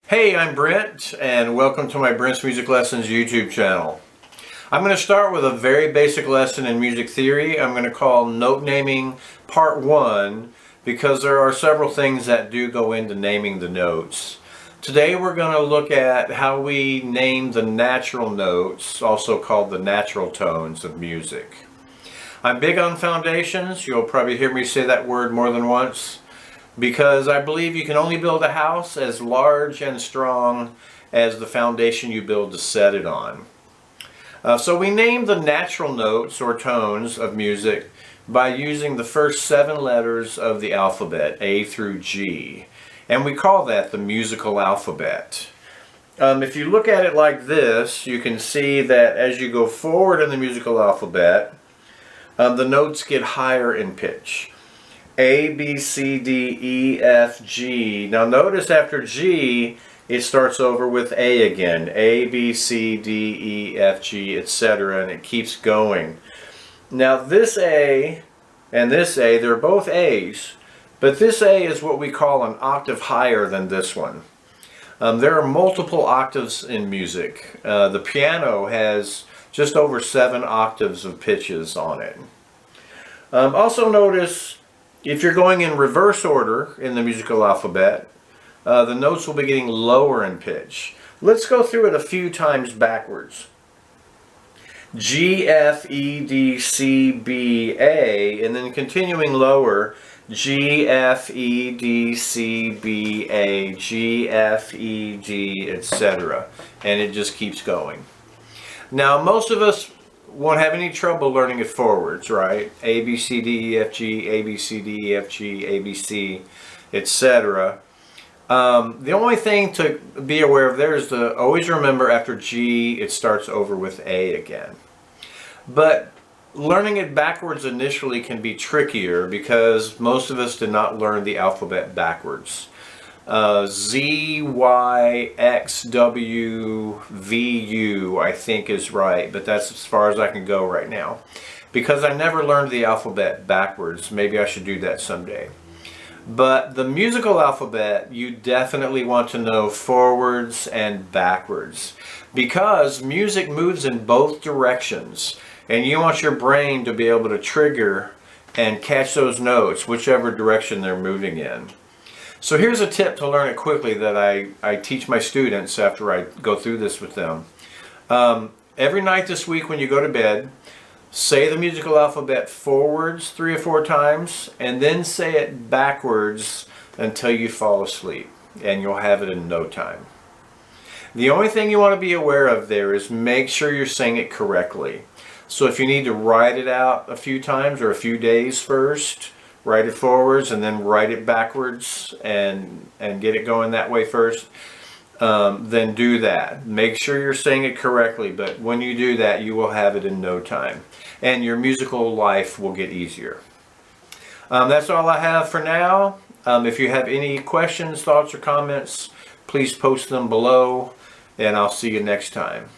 Hey, I'm Brent, and welcome to my Brent's Music Lessons YouTube channel. I'm going to start with a very basic lesson in music theory. I'm going to call note naming part 1 because there are several things that do go into naming the notes. Today we're going to look at how we name the natural notes, also called the natural tones of music. I'm big on foundations. You'll probably hear me say that word more than once, because I believe you can only build a house as large and strong as the foundation you build to set it on. So we name the natural notes or tones of music by using the first 7 letters of the alphabet, A through G. And we call that the musical alphabet. If you look at it like this, you can see that as you go forward in the musical alphabet, the notes get higher in pitch. A, B, C, D, E, F, G. Now notice after G, it starts over with A again. A, B, C, D, E, F, G, etc. And it keeps going. Now this A and this A, they're both A's, but this A is what we call an octave higher than this one. There are multiple octaves in music. The piano has just over 7 octaves of pitches on it. Also notice, if you're going in reverse order in the musical alphabet, the notes will be getting lower in pitch. Let's go through it a few times backwards. G, F, E, D, C, B, A, and then continuing lower, G, F, E, D, C, B, A, G, F, E, D, etc. And it just keeps going. Now most of us won't have any trouble learning it forwards, right? A, B, C, D, E, F, G, A, B, C, D, E, F, G, A, B, C, etc. The only thing to be aware of there is to always remember after G, it starts over with A again. But learning it backwards initially can be trickier because most of us did not learn the alphabet backwards. Z, Y, X, W, V, U, I think is right, but that's as far as I can go right now. Because I never learned the alphabet backwards, maybe I should do that someday. But the musical alphabet, you definitely want to know forwards and backwards, because music moves in both directions, and you want your brain to be able to trigger and catch those notes, whichever direction they're moving in. So here's a tip to learn it quickly that I teach my students after I go through this with them. Every night this week when you go to bed, say the musical alphabet forwards 3 or 4 times, and then say it backwards until you fall asleep, and you'll have it in no time. The only thing you want to be aware of there is make sure you're saying it correctly. So if you need to write it out a few times or a few days first, write it forwards and then write it backwards and get it going that way first, then do that. Make sure you're saying it correctly, but when you do that, you will have it in no time. And your musical life will get easier. That's all I have for now. If you have any questions, thoughts, or comments, please post them below, and I'll see you next time.